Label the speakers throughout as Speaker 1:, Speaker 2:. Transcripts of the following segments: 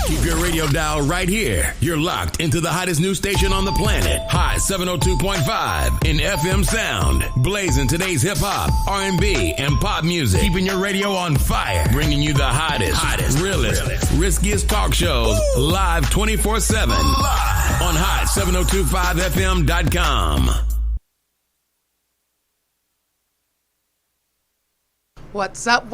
Speaker 1: Keep your radio dial right here. You're locked into the hottest news station on the planet. Hot 702.5 in FM sound. Blazing today's hip-hop, R&B, and pop music. Keeping your radio on fire. Bringing you the hottest, realest, riskiest talk shows live 24/7 on hot7025fm.com.
Speaker 2: What's up,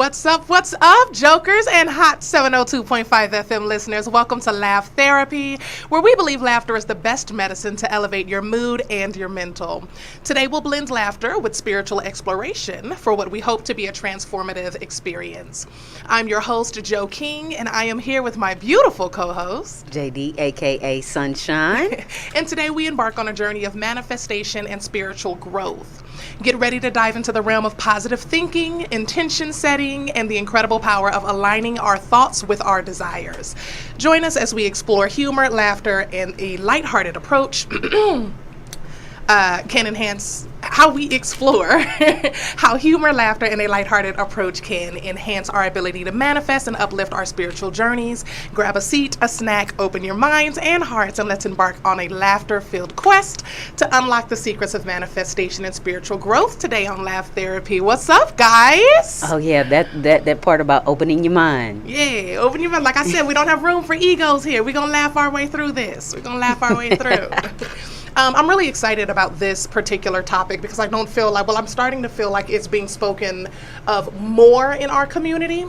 Speaker 2: jokers and hot 702.5 FM listeners? Welcome to Laugh Therapy, where we believe laughter is the best medicine to elevate your mood and your mental. Today we'll blend laughter with spiritual exploration for what we hope to be a transformative experience. I'm your host, Joe King, and I am here with my beautiful co-host,
Speaker 3: JD, aka Sunshine.
Speaker 2: And today we embark on a journey of manifestation and spiritual growth. Get ready to dive into the realm of positive thinking, intention setting, and the incredible power of aligning our thoughts with our desires. Join us as we explore humor, laughter, and a lighthearted approach can enhance how we explore how humor, laughter, and a lighthearted approach can enhance our ability to manifest and uplift our spiritual journeys. Grab a seat, a snack, open your minds and hearts, and let's embark on a laughter-filled quest to unlock the secrets of manifestation and spiritual growth today on Laugh Therapy. What's up, guys?
Speaker 3: Oh yeah, that part about opening your mind.
Speaker 2: Yeah, open your mind. Like I said, we don't have room for egos here. We're going to laugh our way through this. We're going to laugh our way through. I'm really excited about this particular topic because I don't feel like, I'm starting to feel like it's being spoken of more in our community.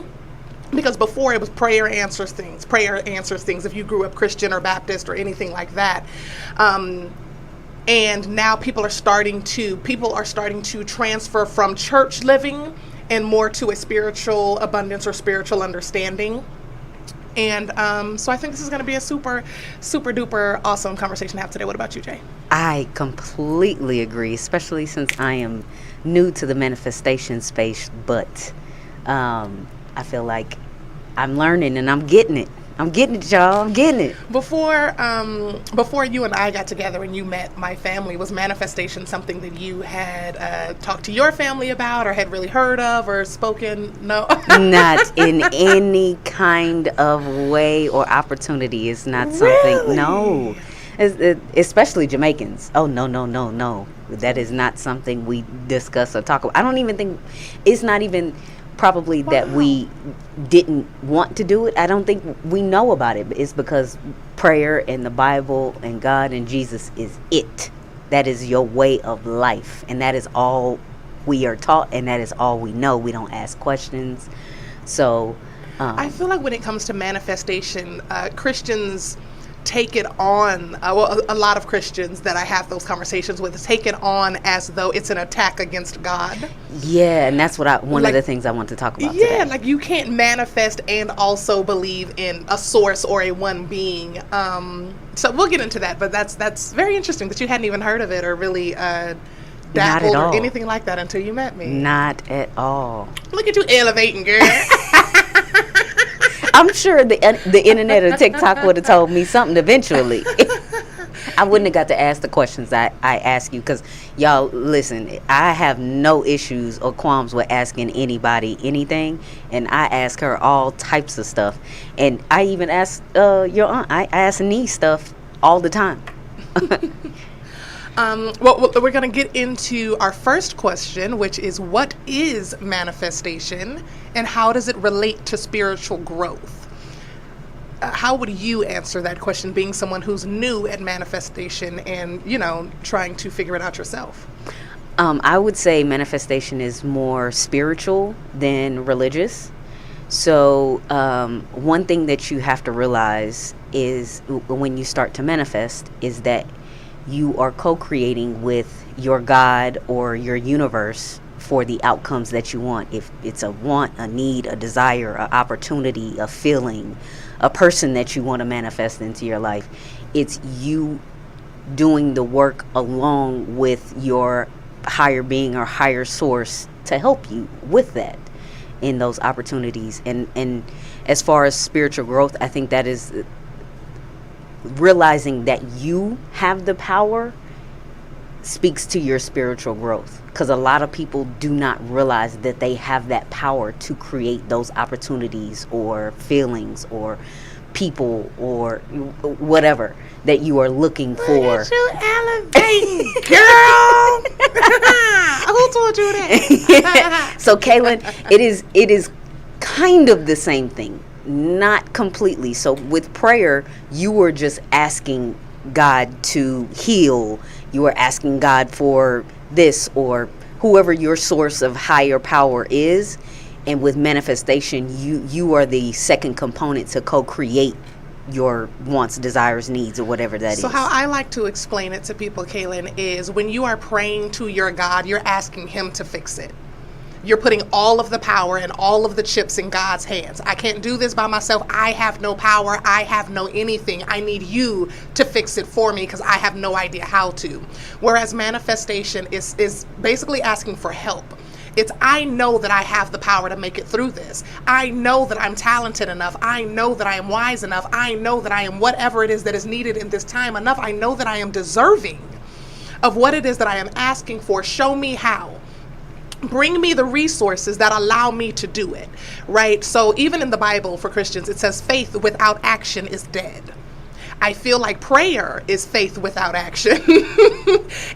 Speaker 2: Because before it was prayer answers things if you grew up Christian or Baptist or anything like that. And now people are starting to transfer from church living and more to a spiritual abundance or spiritual understanding. And so I think this is going to be a super, super duper awesome conversation to have today. What about you, Jay?
Speaker 3: I completely agree, especially since I am new to the manifestation space, but I feel like I'm learning and I'm getting it. I'm getting it, y'all. I'm getting it.
Speaker 2: Before you and I got together and you met my family, was manifestation something that you had talked to your family about or had really heard of or spoken? No?
Speaker 3: Not in any kind of way or opportunity. It's not something,
Speaker 2: really?
Speaker 3: No. Especially Jamaicans. Oh, no. That is not something we discuss or talk about. I don't even think, it's not even probably that we didn't want to do it. I don't think we know about it. It's because prayer and the Bible and God and Jesus is it. That is your way of life. And that is all we are taught, and that is all we know. We don't ask questions. So
Speaker 2: I feel like when it comes to manifestation, Christians take it on, a lot of Christians that I have those conversations with take it on as though it's an attack against God.
Speaker 3: Yeah, and that's what one of the things I want to talk about today.
Speaker 2: Yeah, like you can't manifest and also believe in a source or a one being. So we'll get into that, but that's very interesting that you hadn't even heard of it or really dabbled or anything like that until you met me.
Speaker 3: Not at all.
Speaker 2: Look at you elevating, girl.
Speaker 3: I'm sure the internet or TikTok would have told me something eventually. I wouldn't have got to ask the questions I ask you because, y'all, listen, I have no issues or qualms with asking anybody anything, and I ask her all types of stuff. And I even ask your aunt, I ask niece stuff all the time.
Speaker 2: Well, we're going to get into our first question, which is, what is manifestation and how does it relate to spiritual growth? How would you answer that question, being someone who's new at manifestation and, trying to figure it out yourself?
Speaker 3: I would say manifestation is more spiritual than religious. So one thing that you have to realize is when you start to manifest is that you are co-creating with your God or your universe for the outcomes that you want. If it's a want, a need, a desire, an opportunity, a feeling, a person that you want to manifest into your life, it's you doing the work along with your higher being or higher source to help you with that in those opportunities. And as far as spiritual growth, I think that is realizing that you have the power speaks to your spiritual growth, because a lot of people do not realize that they have that power to create those opportunities or feelings or people or whatever that you are looking for.
Speaker 2: Look at you elevating, girl. Who told you that?
Speaker 3: So, Kaylin, it is kind of the same thing, not completely. So, with prayer, you were just asking God to heal. You were asking God for this or whoever your source of higher power is. And with manifestation, you are the second component to co-create your wants, desires, needs, or whatever that is.
Speaker 2: So how I like to explain it to people, Kaylin, is when you are praying to your God, you're asking him to fix it. You're putting all of the power and all of the chips in God's hands. I can't do this by myself. I have no power. I have no anything. I need you to fix it for me because I have no idea how to. Whereas manifestation is basically asking for help. It's, I know that I have the power to make it through this. I know that I'm talented enough. I know that I am wise enough. I know that I am whatever it is that is needed in this time enough. I know that I am deserving of what it is that I am asking for. Show me how. Bring me the resources that allow me to do it, right? So even in the Bible for Christians, it says faith without action is dead. I feel like prayer is faith without action.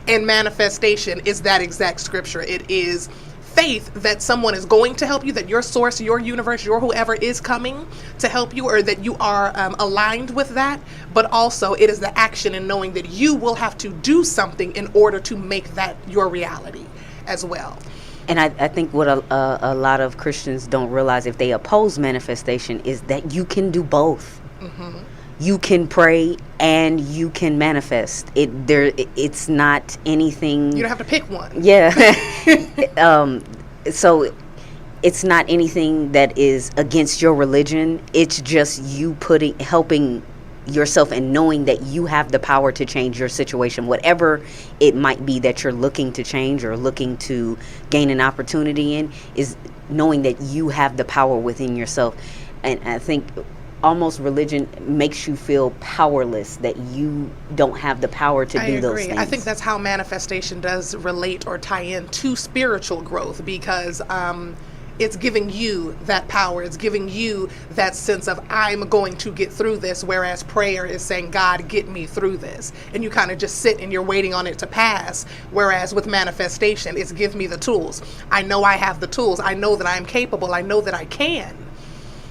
Speaker 2: And manifestation is that exact scripture. It is faith that someone is going to help you, that your source, your universe, your whoever is coming to help you, or that you are aligned with that. But also it is the action in knowing that you will have to do something in order to make that your reality as well.
Speaker 3: And I think what a lot of Christians don't realize if they oppose manifestation is that you can do both. Mm-hmm. You can pray and you can manifest. It's not anything. You
Speaker 2: don't have to pick one.
Speaker 3: Yeah. So it's not anything that is against your religion. It's just you helping yourself and knowing that you have the power to change your situation, whatever it might be that you're looking to change or looking to gain an opportunity in, is knowing that you have the power within yourself. And I think almost religion makes you feel powerless, that you don't have the power to do those things.
Speaker 2: I think that's how manifestation does relate or tie in to spiritual growth, because it's giving you that power. It's giving you that sense of, I'm going to get through this, whereas prayer is saying, God, get me through this. And you kind of just sit and you're waiting on it to pass. Whereas with manifestation, it's give me the tools. I know I have the tools. I know that I'm capable. I know that I can.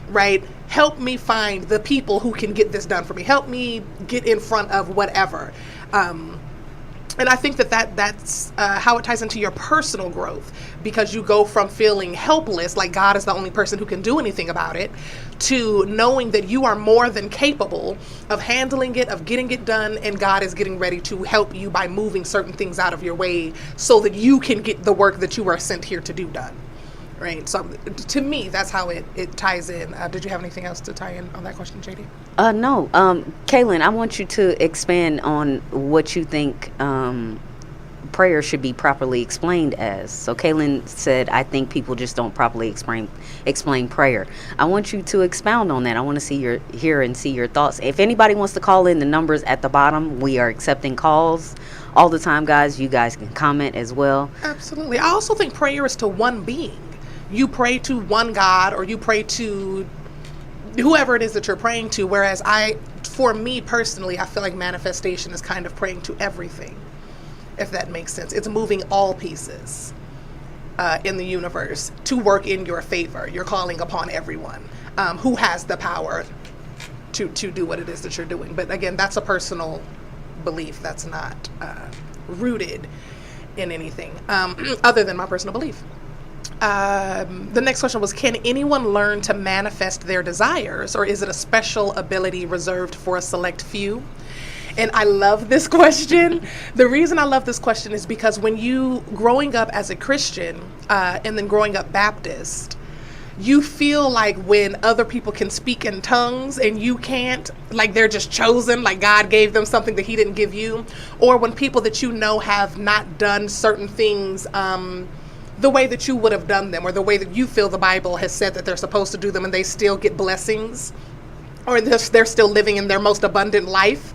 Speaker 2: Right? Help me find the people who can get this done for me. Help me get in front of whatever. And I think that's how it ties into your personal growth, because you go from feeling helpless, like God is the only person who can do anything about it, to knowing that you are more than capable of handling it, of getting it done, and God is getting ready to help you by moving certain things out of your way so that you can get the work that you are sent here to do done. Right. So to me, that's how it ties in. Did you have anything else to tie in on that question, JD?
Speaker 3: No. Kaylin, I want you to expand on what you think prayer should be properly explained as. So Kaylin said, I think people just don't properly explain prayer. I want you to expound on that. I want to hear and see your thoughts. If anybody wants to call in, the numbers at the bottom. We are accepting calls all the time, guys. You guys can comment as well.
Speaker 2: Absolutely. I also think prayer is to one being. You pray to one God, or you pray to whoever it is that you're praying to. Whereas for me personally, I feel like manifestation is kind of praying to everything, if that makes sense. It's moving all pieces in the universe to work in your favor. You're calling upon everyone who has the power to do what it is that you're doing. But again, that's a personal belief. That's not rooted in anything other than my personal belief. The next question was, can anyone learn to manifest their desires, or is it a special ability reserved for a select few? And I love this question. The reason I love this question is because when you, growing up as a Christian and then growing up Baptist, you feel like when other people can speak in tongues and you can't, like they're just chosen, like God gave them something that he didn't give you. Or when people that you know have not done certain things the way that you would have done them, or the way that you feel the Bible has said that they're supposed to do them, and they still get blessings, or they're still living in their most abundant life.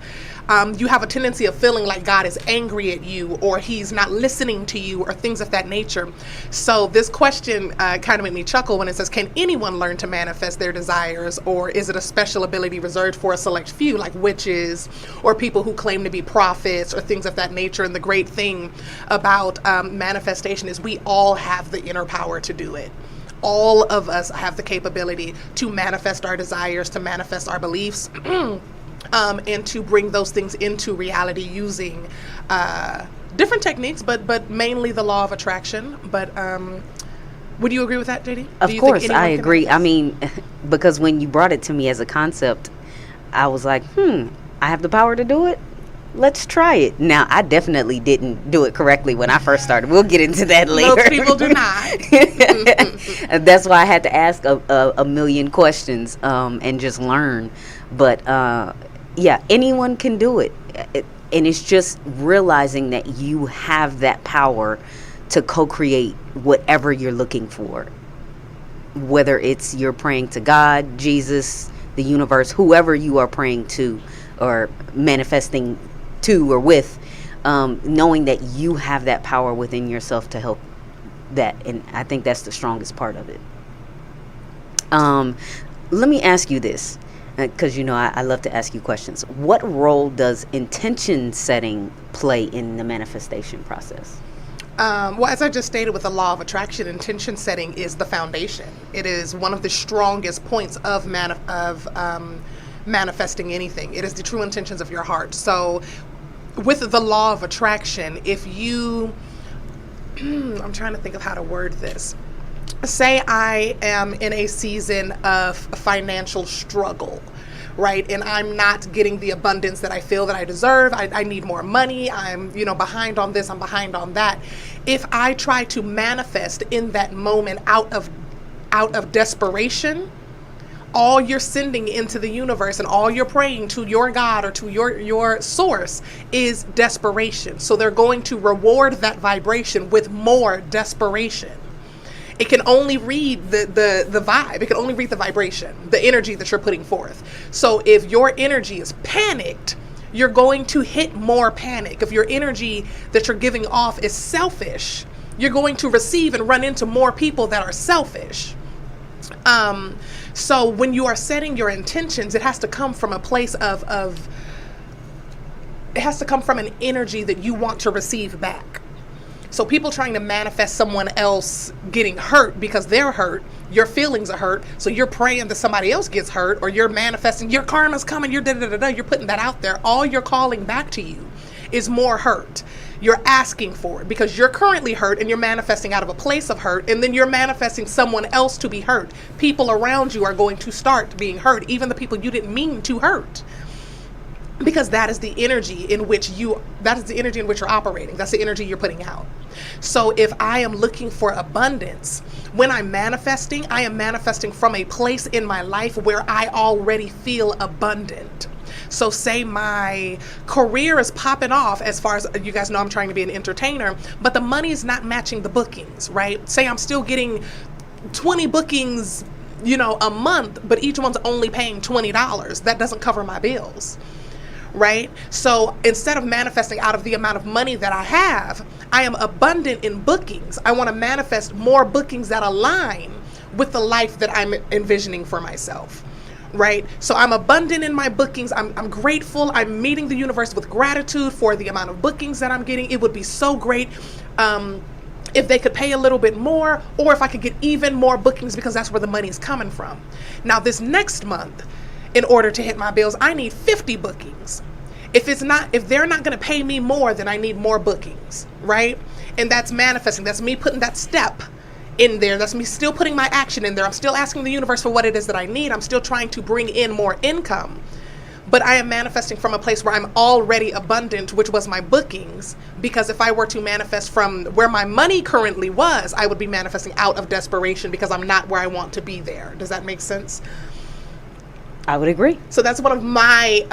Speaker 2: You have a tendency of feeling like God is angry at you, or he's not listening to you, or things of that nature. So this question kind of made me chuckle when it says, can anyone learn to manifest their desires, or is it a special ability reserved for a select few, like witches or people who claim to be prophets or things of that nature? And the great thing about manifestation is we all have the inner power to do it. All of us have the capability to manifest our desires, to manifest our beliefs, and to bring those things into reality using different techniques, but mainly the law of attraction. But would you agree with that, JD?
Speaker 3: Of course, I agree. I mean, because when you brought it to me as a concept, I was like, I have the power to do it. Let's try it. Now, I definitely didn't do it correctly when I first started. We'll get into that later.
Speaker 2: Most people do not.
Speaker 3: That's why I had to ask a million questions and just learn. But yeah, anyone can do it. And it's just realizing that you have that power to co-create whatever you're looking for. Whether it's you're praying to God, Jesus, the universe, whoever you are praying to or manifesting to or with, knowing that you have that power within yourself to help that. And I think that's the strongest part of it. Let me ask you this, because I love to ask you questions. What role does intention setting play in the manifestation process?
Speaker 2: Well, as I just stated with the law of attraction, intention setting is the foundation. It is one of the strongest points of manifesting anything. It is the true intentions of your heart. So with the law of attraction, if you, I'm trying to think of how to word this. Say I am in a season of financial struggle, right? And I'm not getting the abundance that I feel that I deserve. I need more money. I'm, behind on this. I'm behind on that. If I try to manifest in that moment out of desperation, all you're sending into the universe and all you're praying to your God or to your source is desperation. So they're going to reward that vibration with more desperation. It can only read the vibe. It can only read the vibration, the energy that you're putting forth. So if your energy is panicked, you're going to hit more panic. If your energy that you're giving off is selfish, you're going to receive and run into more people that are selfish. So when you are setting your intentions, it has to come from a place of it has to come from an energy that you want to receive back. So people trying to manifest someone else getting hurt because they're hurt, your feelings are hurt, so you're praying that somebody else gets hurt, or you're manifesting your karma's coming, you're you're putting that out there. All you're calling back to you is more hurt. You're asking for it because you're currently hurt and you're manifesting out of a place of hurt, and then you're manifesting someone else to be hurt. People around you are going to start being hurt, even the people you didn't mean to hurt. Because that is the energy in which you're operating. That's the energy you're putting out. So if I am looking for abundance, when I'm manifesting, I am manifesting from a place in my life where I already feel abundant. So say my career is popping off, as far as you guys know, I'm trying to be an entertainer, but the money is not matching the bookings, right? Say I'm still getting 20 bookings, a month, but each one's only paying $20. That doesn't cover my bills. Right? So instead of manifesting out of the amount of money that I have, I am abundant in bookings. I want to manifest more bookings that align with the life that I'm envisioning for myself. Right? So I'm abundant in my bookings. I'm grateful. I'm meeting the universe with gratitude for the amount of bookings that I'm getting. It would be so great if they could pay a little bit more, or if I could get even more bookings, because that's where the money's coming from. Now this next month, in order to hit my bills, I need 50 bookings. If they're not going to pay me more, then I need more bookings, right? And that's manifesting. That's me putting that step in there. That's me still putting my action in there. I'm still asking the universe for what it is that I need. I'm still trying to bring in more income. But I am manifesting from a place where I'm already abundant, which was my bookings. Because if I were to manifest from where my money currently was, I would be manifesting out of desperation because I'm not where I want to be there. Does that make sense?
Speaker 3: I would agree.
Speaker 2: So that's one of my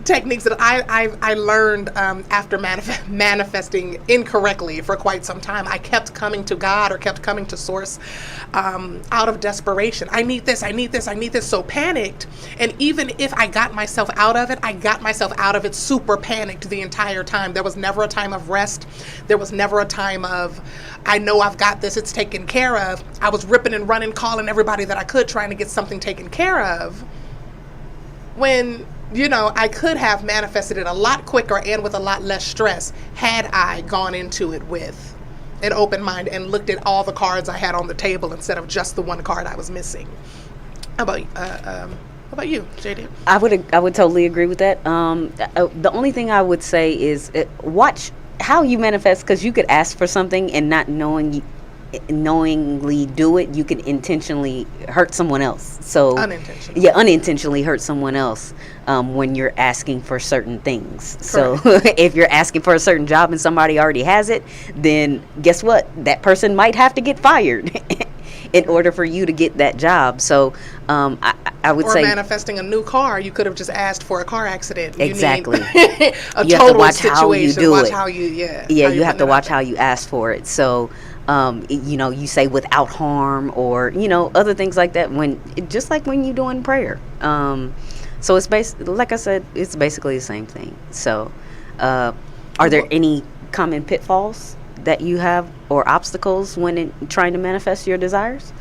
Speaker 2: techniques that I learned after manifesting incorrectly for quite some time. I kept coming to God or kept coming to Source out of desperation. I need this, I need this, I need this, so panicked. And even if I got myself out of it, I got myself out of it super panicked the entire time. There was never a time of rest. There was never a time of, I know I've got this, it's taken care of. I was ripping and running, calling everybody that I could, trying to get something taken care of. When, you know, I could have manifested it a lot quicker and with a lot less stress had I gone into it with an open mind and looked at all the cards I had on the table instead of just the one card I was missing. How about you, JD?
Speaker 3: I would totally agree with that. The only thing I would say is watch how you manifest, because you could ask for something and not knowingly do it. You could intentionally hurt someone else. So unintentionally hurt someone else when you're asking for certain things. Correct. So if you're asking for a certain job and somebody already has it, then guess what? That person might have to get fired in order for you to get that job. So I would say,
Speaker 2: manifesting a new car, you could have just asked for a car accident.
Speaker 3: Exactly.
Speaker 2: You
Speaker 3: have to watch how you do it.
Speaker 2: You
Speaker 3: have to watch how you ask for it. So you say without harm, or other things like that, when just like when you're doing prayer. So it's like I said, it's basically the same thing. So are there any common pitfalls that you have or obstacles when trying to manifest your desires?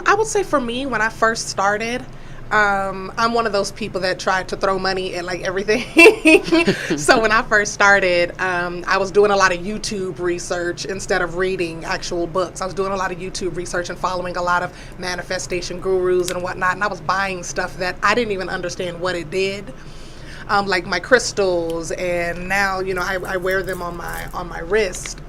Speaker 2: I would say for me, when I first started, I'm one of those people that tried to throw money at like everything. So when I first started, I was doing a lot of YouTube research instead of reading actual books. I was doing a lot of YouTube research and following a lot of manifestation gurus and whatnot, and I was buying stuff that I didn't even understand what it did. Like my crystals, and now I wear them on my wrist.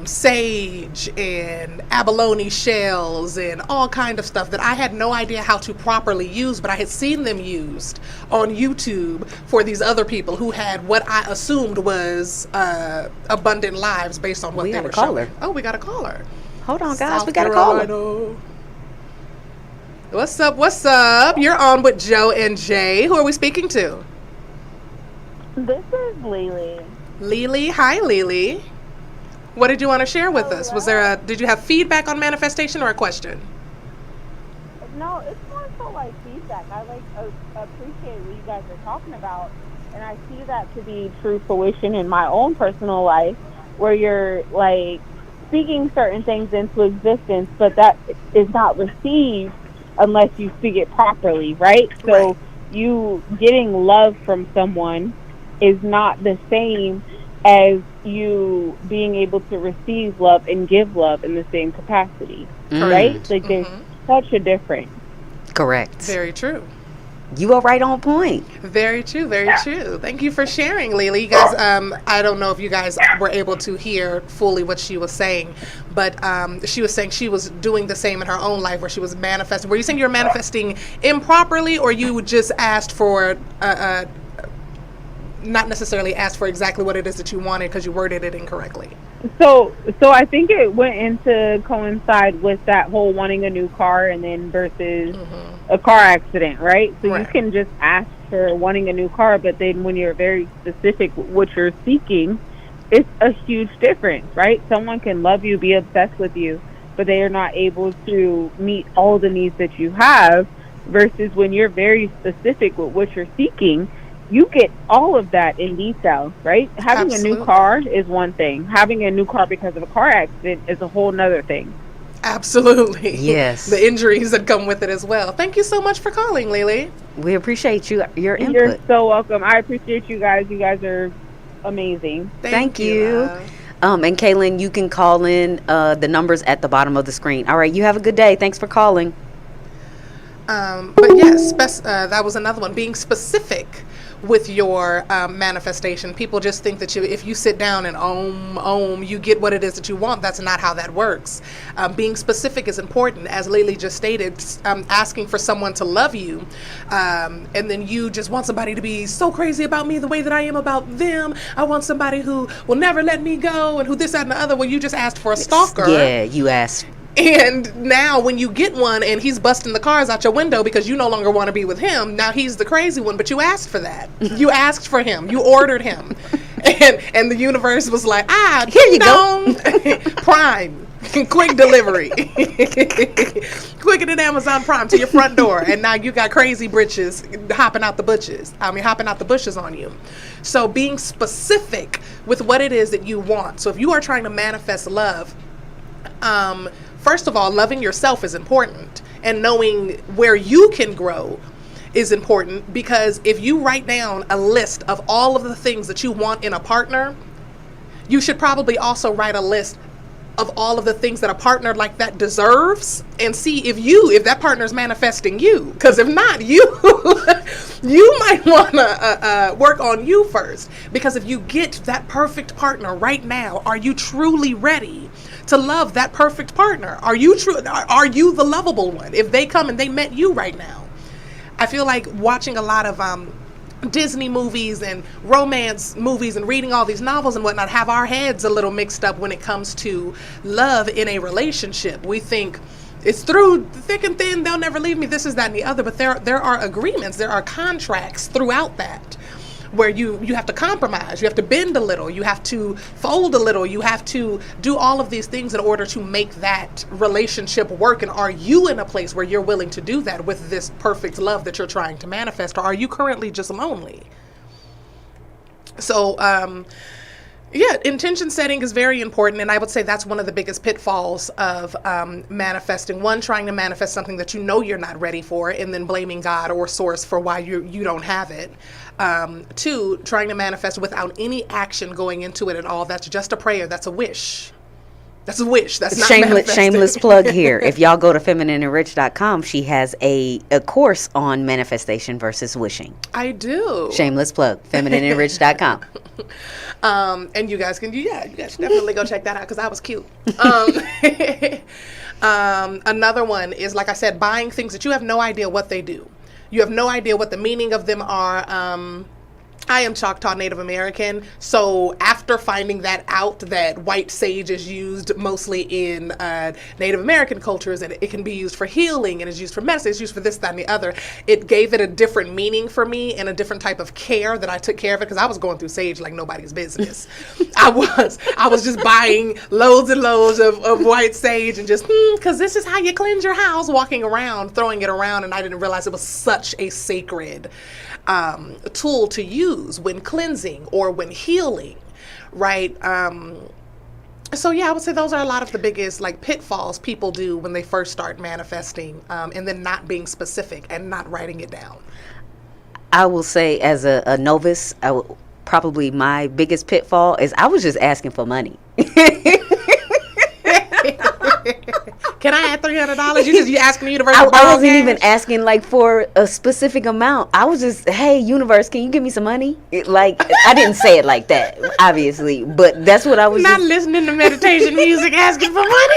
Speaker 2: Sage and abalone shells and all kind of stuff that I had no idea how to properly use, but I had seen them used on YouTube for these other people who had what I assumed was abundant lives based on what they were showing. Oh, we got a caller.
Speaker 3: Hold on, guys. We got a caller.
Speaker 2: What's up? What's up? You're on with Joe and Jay. Who are we speaking to?
Speaker 4: This is Lily.
Speaker 2: Lily. Hi, Lily. What did you want to share with us? Did you have feedback on manifestation or a question?
Speaker 4: No, it's more so like feedback. I appreciate what you guys are talking about, and I see that to be true fruition in my own personal life, where you're like speaking certain things into existence, but that is not received unless you speak it properly, right? So you getting love from someone is not the same as you being able to receive love and give love in the same capacity, right? Like there's such a difference.
Speaker 3: Correct.
Speaker 2: Very true.
Speaker 3: You are right on point.
Speaker 2: Very true, very true. Thank you for sharing, Lily. You guys, I don't know if you guys were able to hear fully what she was saying, but she was saying she was doing the same in her own life where she was manifesting. Were you saying you were manifesting improperly, or you just asked for not necessarily asked for exactly what it is that you wanted because you worded it incorrectly?
Speaker 4: So I think it went into coincide with that whole wanting a new car and then versus a car accident, right? So you can just ask for wanting a new car, but then when you're very specific with what you're seeking, it's a huge difference, right? Someone can love you, be obsessed with you, but they are not able to meet all the needs that you have, versus when you're very specific with what you're seeking, you get all of that in detail, right? Having a new car is one thing. Having a new car because of a car accident is a whole nother thing.
Speaker 2: Absolutely.
Speaker 3: Yes.
Speaker 2: The injuries that come with it as well. Thank you so much for calling, Lily.
Speaker 3: We appreciate your input.
Speaker 4: You're so welcome. I appreciate you guys. You guys are amazing.
Speaker 3: Thank you. And Kaylin, you can call in the numbers at the bottom of the screen. All right. You have a good day. Thanks for calling.
Speaker 2: But yes, that was another one. Being specific with your manifestation. People just think that if you sit down and om, you get what it is that you want. That's not how that works. Being specific is important. As Lily just stated, asking for someone to love you, and then you just want somebody to be so crazy about me the way that I am about them. I want somebody who will never let me go and who this, that, and the other. Well, you just asked for a stalker.
Speaker 3: Yeah, you asked.
Speaker 2: And now when you get one and he's busting the cars out your window because you no longer want to be with him, now he's the crazy one, but you asked for that. You asked for him. You ordered him. And the universe was like,
Speaker 3: here you go.
Speaker 2: Prime. Quick delivery. Quicker than Amazon Prime to your front door. And now you got crazy britches hopping out the bushes on you. So being specific with what it is that you want. So if you are trying to manifest love, first of all, loving yourself is important, and knowing where you can grow is important, because if you write down a list of all of the things that you want in a partner, you should probably also write a list of all of the things that a partner like that deserves, and see if that partner is manifesting you. Because if not, you might want to work on you first. Because if you get that perfect partner right now, are you truly ready to love that perfect partner? Are you the lovable one if they come and they met you right now? I feel like watching a lot of Disney movies and romance movies and reading all these novels and whatnot have our heads a little mixed up when it comes to love in a relationship. We think it's through thick and thin, they'll never leave me, this is that and the other, but there are agreements, there are contracts throughout that, where you have to compromise, you have to bend a little, you have to fold a little, you have to do all of these things in order to make that relationship work. And are you in a place where you're willing to do that with this perfect love that you're trying to manifest, or are you currently just lonely? So intention setting is very important, and I would say that's one of the biggest pitfalls of manifesting. One, trying to manifest something that you know you're not ready for, and then blaming God or source for why you don't have it. Two, trying to manifest without any action going into it at all. That's just a prayer. That's a wish. That's a wish. That's not
Speaker 3: shameless plug here. If y'all go to feminineandrich.com, she has a course on manifestation versus wishing.
Speaker 2: I do.
Speaker 3: Shameless plug. feminineandrich.com.
Speaker 2: And you guys should definitely go check that out, because I was cute. Another one is, like I said, buying things that you have no idea what they do. You have no idea what the meaning of them are. I am Choctaw Native American, so after finding that out, that white sage is used mostly in Native American cultures, and it can be used for healing, and it's used for medicine, it's used for this, that, and the other, it gave it a different meaning for me and a different type of care that I took care of it, because I was going through sage like nobody's business. I was just buying loads and loads of white sage and just, because this is how you cleanse your house, walking around, throwing it around, and I didn't realize it was such a sacred tool to use when cleansing or when healing, right? So yeah, I would say those are a lot of the biggest pitfalls people do when they first start manifesting, and then not being specific and not writing it down.
Speaker 3: I will say, as a novice, probably my biggest pitfall is I was just asking for money.
Speaker 2: Can I add $300? You asking the universe? I
Speaker 3: wasn't even asking for a specific amount. I was just, hey, universe, can you give me some money? I didn't say it like that, obviously, but that's what I was.
Speaker 2: Not listening to meditation music, asking for money.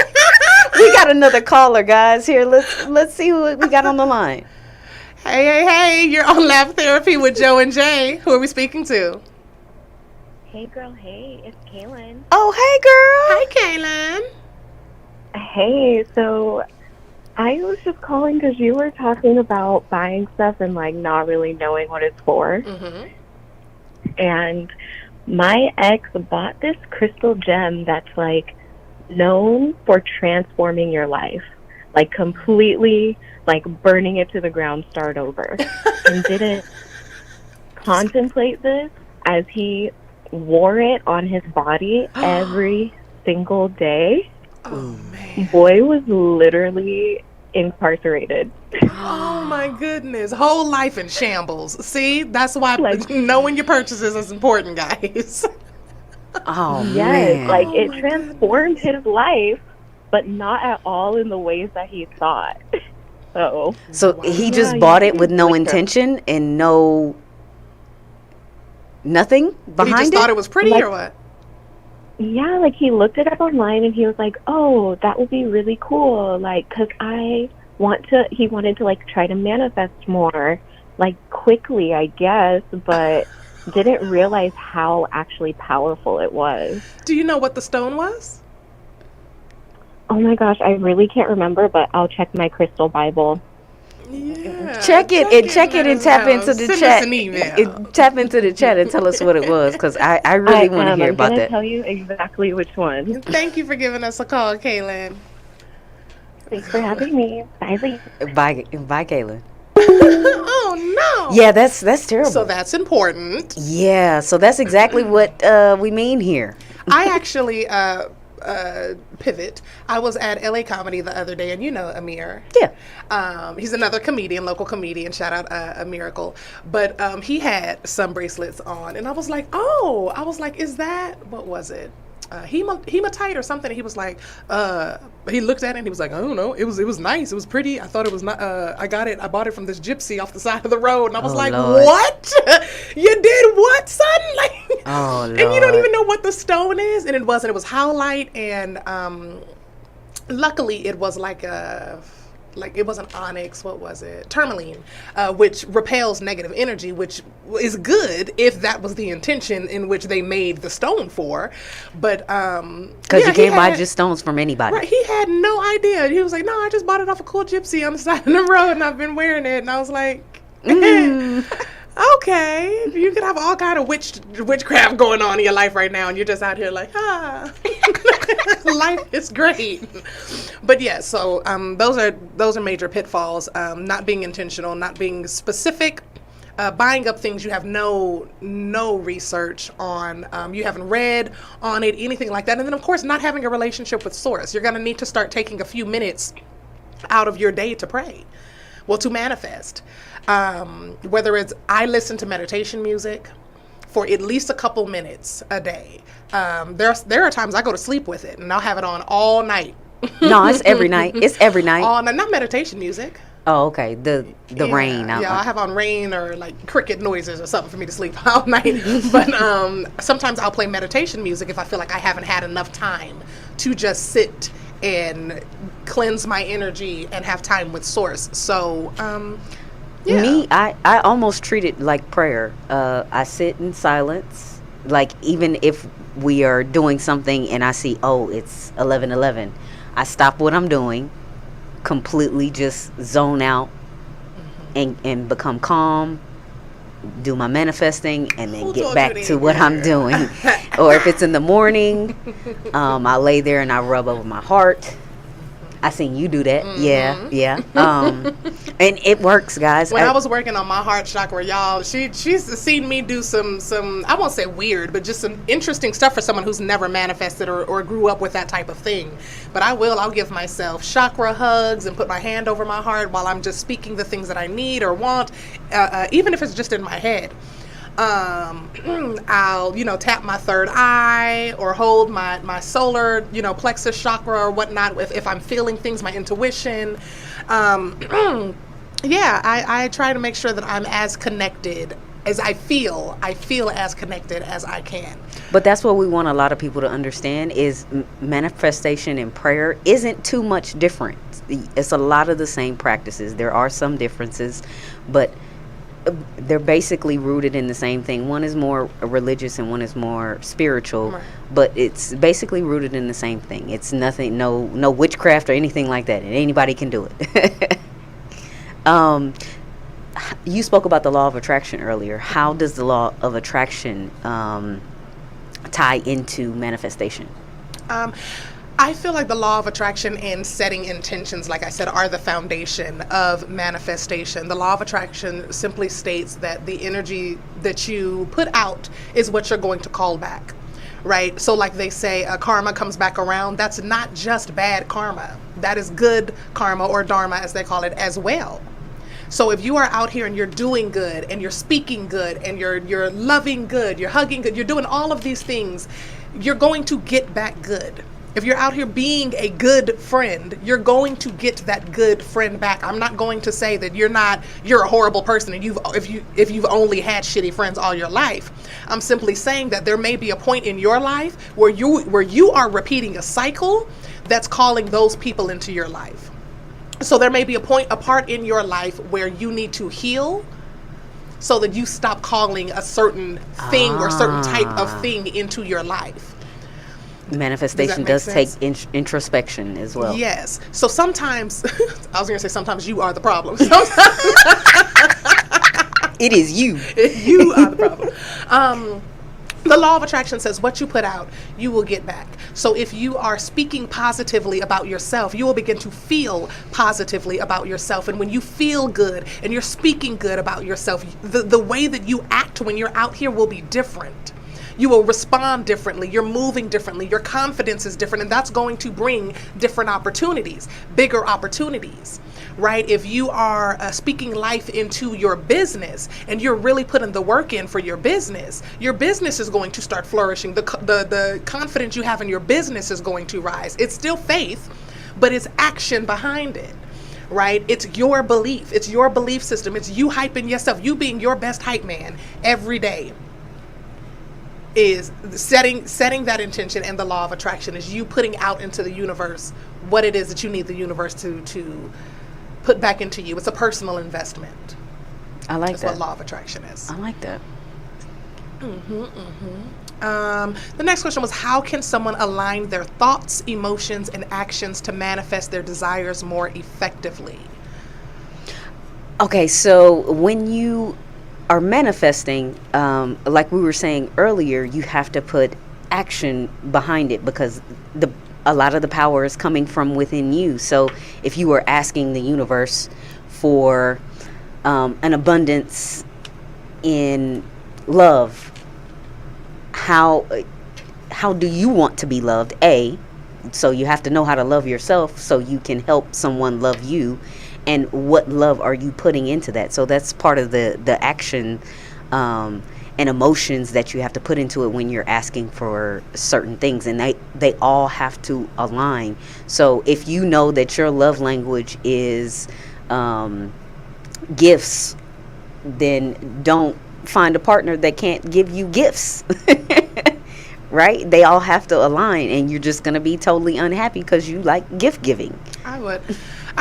Speaker 3: We got another caller, guys. Here, let's see who we got on the line.
Speaker 2: Hey, you're on Laugh Therapy with Joe and Jay. Who are we speaking to?
Speaker 5: Hey, girl. Hey, it's Kaylin.
Speaker 3: Oh, hey, girl.
Speaker 2: Hi, Kaylin.
Speaker 5: Hey, so I was just calling because you were talking about buying stuff and not really knowing what it's for.
Speaker 2: Mm-hmm.
Speaker 5: And my ex bought this crystal gem that's known for transforming your life, completely burning it to the ground, start over, and didn't contemplate this as he wore it on his body every single day.
Speaker 2: Oh, man.
Speaker 5: Boy was literally incarcerated.
Speaker 2: Oh, my goodness. Whole life in shambles. See? That's why knowing your purchases is important, guys.
Speaker 3: Oh,
Speaker 5: yes,
Speaker 3: man.
Speaker 5: It transformed his life, but not at all in the ways that he thought. So
Speaker 3: he just bought it with no intention and nothing behind it?
Speaker 2: He just thought it was pretty or what?
Speaker 5: Yeah, he looked it up online and he was like, oh, that would be really cool. Because he wanted to try to manifest more, quickly, I guess, but didn't realize how actually powerful it was.
Speaker 2: Do you know what the stone was?
Speaker 5: Oh my gosh, I really can't remember, but I'll check my crystal Bible.
Speaker 2: Yeah.
Speaker 3: Check it and tap into the
Speaker 2: Send
Speaker 3: chat.
Speaker 2: us an email.
Speaker 3: Tap into the chat and tell us what it was, because I really want to hear
Speaker 5: I'm
Speaker 3: about
Speaker 5: gonna
Speaker 3: that.
Speaker 5: tell you exactly which one.
Speaker 2: Thank you for giving us a call, Kaylin.
Speaker 5: Thanks for having me. Bye, Lee.
Speaker 3: Bye, Kaylin.
Speaker 2: Oh no.
Speaker 3: Yeah, that's terrible.
Speaker 2: So that's important.
Speaker 3: Yeah, so that's exactly what we mean here.
Speaker 2: I actually pivot. I was at LA Comedy the other day, and you know Amir.
Speaker 3: Yeah.
Speaker 2: He's another comedian, local comedian. Shout out a Miracle. But he had some bracelets on, and I was like, is that, what was it? Hematite or something. And he was like, he looked at it and he was like, I don't know. It was nice. It was pretty. I thought it was not. I bought it from this gypsy off the side of the road. And I was like,
Speaker 3: Lord.
Speaker 2: what? You did what, son? Like,
Speaker 3: Oh, Lord.
Speaker 2: and you don't even know what the stone is. And it wasn't. It was howlite, and luckily it was like it wasn't onyx. What was it? Tourmaline, which repels negative energy, which is good if that was the intention in which they made the stone for. But
Speaker 3: because you can't buy just stones from anybody.
Speaker 2: Right, he had no idea. He was like, "No, I just bought it off a cool gypsy on the side of the road, and I've been wearing it." And I was like, "Okay, you could have all kind of witchcraft going on in your life right now, and you're just out here like, life is great." But yeah, so those are major pitfalls. Not being intentional, not being specific, buying up things you have no research on, you haven't read on it, anything like that. And then of course not having a relationship with source. You're going to need to start taking a few minutes out of your day to pray, to manifest. Whether it's, I listen to meditation music for at least a couple minutes a day. There are times I go to sleep with it, and I'll have it on all night.
Speaker 3: No, it's every night. It's every night.
Speaker 2: All night, not meditation music.
Speaker 3: Oh, okay. The rain.
Speaker 2: Yeah, I have on rain or like cricket noises or something for me to sleep all night. But sometimes I'll play meditation music if I feel like I haven't had enough time to just sit and cleanse my energy and have time with source. So, yeah.
Speaker 3: Me, I almost treat it like prayer. I sit in silence. Like, even if we are doing something and I see, it's 11:11, I stop what I'm doing, completely just zone out, and become calm, do my manifesting, and then get back to what I'm doing. Or if it's in the morning, I lay there and I rub over my heart. I seen you do that. Yeah. And it works, guys.
Speaker 2: When I was working on my heart chakra, y'all, she's seen me do some I won't say weird, but just some interesting stuff for someone who's never manifested or grew up with that type of thing. But I'll give myself chakra hugs and put my hand over my heart while I'm just speaking the things that I need or want, even if it's just in my head. I'll, tap my third eye or hold my solar, plexus chakra or whatnot if I'm feeling things, my intuition. Yeah, I try to make sure that I'm as connected as I feel as connected as I can.
Speaker 3: But that's what we want a lot of people to understand is manifestation and prayer isn't too much different. It's a lot of the same practices. There are some differences, but they're basically rooted in the same thing. One is more religious and one is more spiritual, right. But it's basically rooted in the same thing. It's nothing, no witchcraft or anything like that, and anybody can do it. You spoke about the law of attraction earlier. How does the law of attraction tie into manifestation?
Speaker 2: I feel like the law of attraction and setting intentions, like I said, are the foundation of manifestation. The law of attraction simply states that the energy that you put out is what you're going to call back, right? So like they say, karma comes back around. That's not just bad karma. That is good karma, or dharma as they call it, as well. So if you are out here and you're doing good and you're speaking good and you're loving good, you're hugging good, you're doing all of these things, you're going to get back good. If you're out here being a good friend, you're going to get that good friend back. I'm not going to say that you're a horrible person and if you've only had shitty friends all your life. I'm simply saying that there may be a point in your life where you are repeating a cycle that's calling those people into your life. So there may be a part in your life where you need to heal so that you stop calling a certain thing or certain type of thing into your life.
Speaker 3: Manifestation does take introspection as well.
Speaker 2: Yes. So sometimes, I was going to say sometimes you are the problem.
Speaker 3: It is you.
Speaker 2: You are the problem. The law of attraction says what you put out, you will get back. So if you are speaking positively about yourself, you will begin to feel positively about yourself. And when you feel good and you're speaking good about yourself, the way that you act when you're out here will be different. You will respond differently. You're moving differently. Your confidence is different. And that's going to bring different opportunities, bigger opportunities, right? If you are speaking life into your business and you're really putting the work in for your business is going to start flourishing. The confidence you have in your business is going to rise. It's still faith, but it's action behind it. Right? It's your belief. It's your belief system. It's you hyping yourself. You being your best hype man every day is setting that intention, and the law of attraction is you putting out into the universe what it is that you need the universe to put back into you. It's a personal investment.
Speaker 3: I like
Speaker 2: That's
Speaker 3: that.
Speaker 2: what law of attraction is.
Speaker 3: I like that.
Speaker 2: The next question was, how can someone align their thoughts, emotions, and actions to manifest their desires more effectively?
Speaker 3: Okay, so when you are manifesting, like we were saying earlier, you have to put action behind it, because a lot of the power is coming from within you. So if you are asking the universe for an abundance in love, how do you want to be loved? So you have to know how to love yourself so you can help someone love you. And what love are you putting into that? So that's part of the action and emotions that you have to put into it when you're asking for certain things. And they all have to align. So if you know that your love language is gifts, then don't find a partner that can't give you gifts. Right? They all have to align, and you're just going to be totally unhappy because you like gift giving.
Speaker 2: I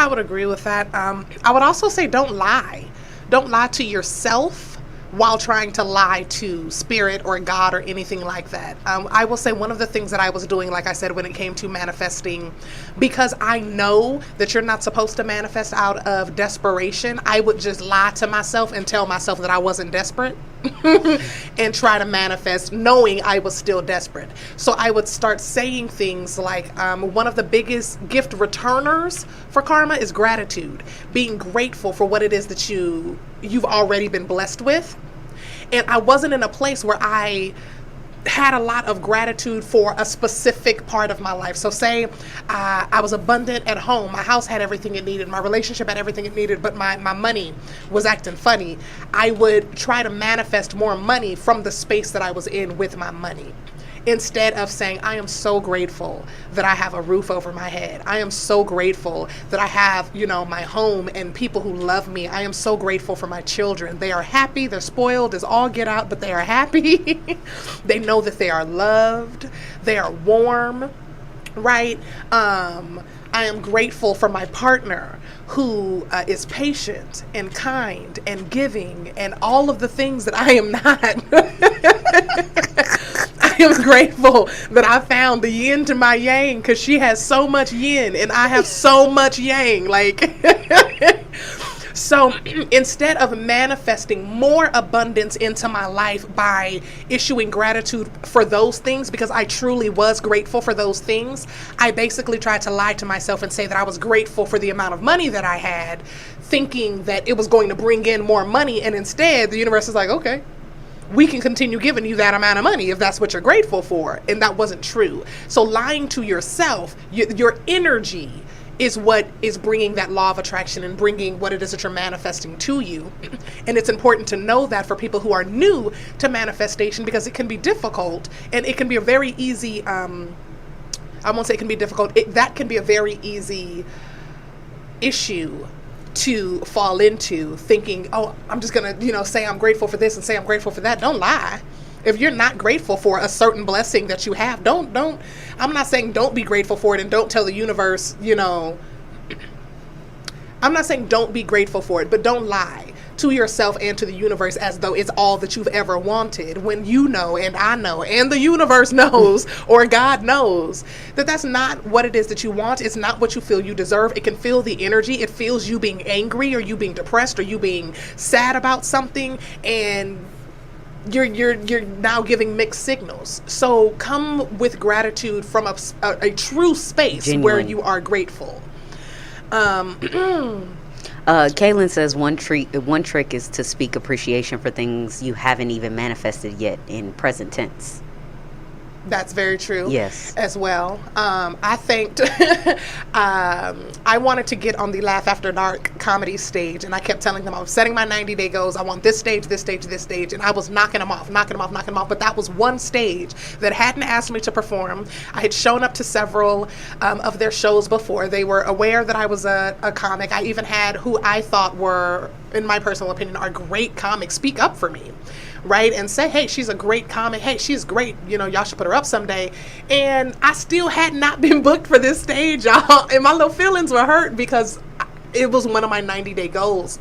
Speaker 2: would agree with that. I would also say don't lie. Don't lie to yourself while trying to lie to spirit or God or anything like that. I will say one of the things that I was doing, like I said, when it came to manifesting, because I know that you're not supposed to manifest out of desperation, I would just lie to myself and tell myself that I wasn't desperate and try to manifest knowing I was still desperate. So I would start saying things like, one of the biggest gift returners for karma is gratitude, being grateful for what it is that you've already been blessed with. And I wasn't in a place where I had a lot of gratitude for a specific part of my life. So say I was abundant at home. My house had everything it needed. My relationship had everything it needed, but my money was acting funny. I would try to manifest more money from the space that I was in with my money, instead of saying, I am so grateful that I have a roof over my head. I am so grateful that I have, my home and people who love me. I am so grateful for my children. They are happy. They're spoiled as all get out, but they are happy. They know that they are loved. They are warm, right? I am grateful for my partner who is patient and kind and giving and all of the things that I am not. I am grateful that I found the yin to my yang, because she has so much yin and I have so much yang. So instead of manifesting more abundance into my life by issuing gratitude for those things, because I truly was grateful for those things, I basically tried to lie to myself and say that I was grateful for the amount of money that I had, thinking that it was going to bring in more money. And instead, the universe is like, okay, we can continue giving you that amount of money if that's what you're grateful for. And that wasn't true. So lying to yourself, your energy is what is bringing that law of attraction and bringing what it is that you're manifesting to you. And it's important to know that for people who are new to manifestation, because it can be difficult, and it can be a very easy, I won't say it can be difficult, that can be a very easy issue to fall into, thinking, oh, I'm just gonna, say I'm grateful for this and say I'm grateful for that. Don't lie. If you're not grateful for a certain blessing that you have, don't, I'm not saying don't be grateful for it and don't tell the universe, I'm not saying don't be grateful for it, but don't lie to yourself and to the universe as though it's all that you've ever wanted, when you know, and I know, and the universe knows, or God knows, that that's not what it is that you want. It's not what you feel you deserve. It can feel the energy. It feels you being angry, or you being depressed, or you being sad about something, and you're now giving mixed signals. So come with gratitude from a true space. Genuine. Where you are grateful.
Speaker 3: Kaylin says one trick is to speak appreciation for things you haven't even manifested yet in present tense.
Speaker 2: That's very true.
Speaker 3: Yes.
Speaker 2: As well. I thanked, I wanted to get on the Laugh After Dark comedy stage, and I kept telling them I was setting my 90-day goals. I want this stage, this stage, this stage, and I was knocking them off. But that was one stage that hadn't asked me to perform. I had shown up to several of their shows before. They were aware that I was a comic. I even had who I thought were, in my personal opinion, are great comics speak up for me. Right, and say, hey, she's a great comic. Hey, she's great. Y'all should put her up someday. And I still had not been booked for this stage, y'all. And my little feelings were hurt because it was one of my 90-day goals.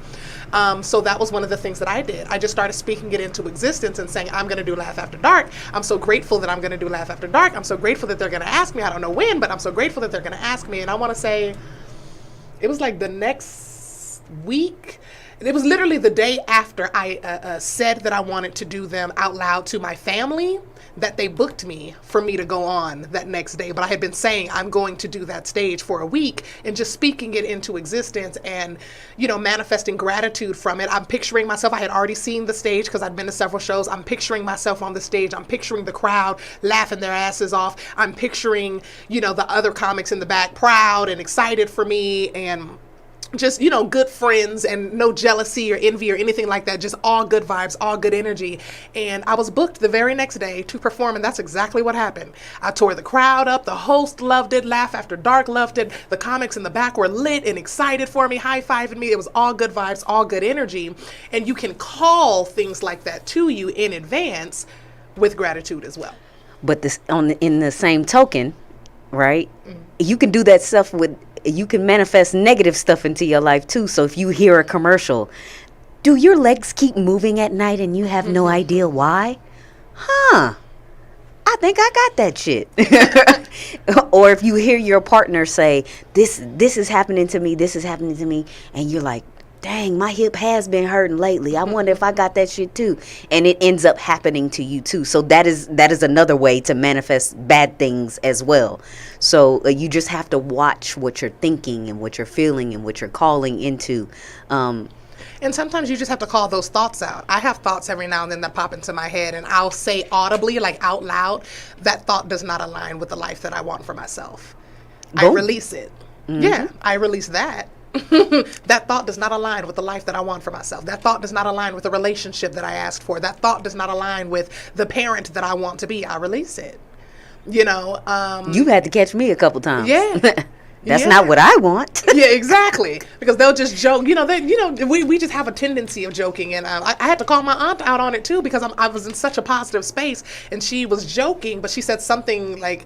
Speaker 2: So that was one of the things that I did. I just started speaking it into existence and saying, I'm going to do Laugh After Dark. I'm so grateful that I'm going to do Laugh After Dark. I'm so grateful that they're going to ask me. I don't know when, but I'm so grateful that they're going to ask me. And I want to say it was like the next week. It was literally the day after I said that I wanted to do them out loud to my family that they booked me for me to go on that next day. But I had been saying I'm going to do that stage for a week and just speaking it into existence and, manifesting gratitude from it. I'm picturing myself. I had already seen the stage because I'd been to several shows. I'm picturing myself on the stage. I'm picturing the crowd laughing their asses off. I'm picturing, the other comics in the back proud and excited for me, and just, good friends, and no jealousy or envy or anything like that. Just all good vibes, all good energy. And I was booked the very next day to perform, and that's exactly what happened. I tore the crowd up. The host loved it. Laugh After Dark loved it. The comics in the back were lit and excited for me, high-fiving me. It was all good vibes, all good energy. And you can call things like that to you in advance with gratitude as well.
Speaker 3: But in the same token, right, you can do that stuff you can manifest negative stuff into your life too. So if you hear a commercial, do your legs keep moving at night and you have no idea why? I think I got that shit. Or if you hear your partner say, this is happening to me, and you're like, dang, my hip has been hurting lately. I wonder if I got that shit too. And it ends up happening to you too. So that is another way to manifest bad things as well. So you just have to watch what you're thinking and what you're feeling and what you're calling into.
Speaker 2: And sometimes you just have to call those thoughts out. I have thoughts every now and then that pop into my head, and I'll say audibly, like out loud, that thought does not align with the life that I want for myself. Boom. I release it. Mm-hmm. Yeah, I release that. That thought does not align with the life that I want for myself. That thought does not align with the relationship that I asked for. That thought does not align with the parent that I want to be. I release it. You've
Speaker 3: had to catch me a couple times.
Speaker 2: Yeah.
Speaker 3: That's not what I want.
Speaker 2: Yeah, exactly. Because they'll just joke. We just have a tendency of joking, and I had to call my aunt out on it too, because I was in such a positive space, and she was joking, but she said something like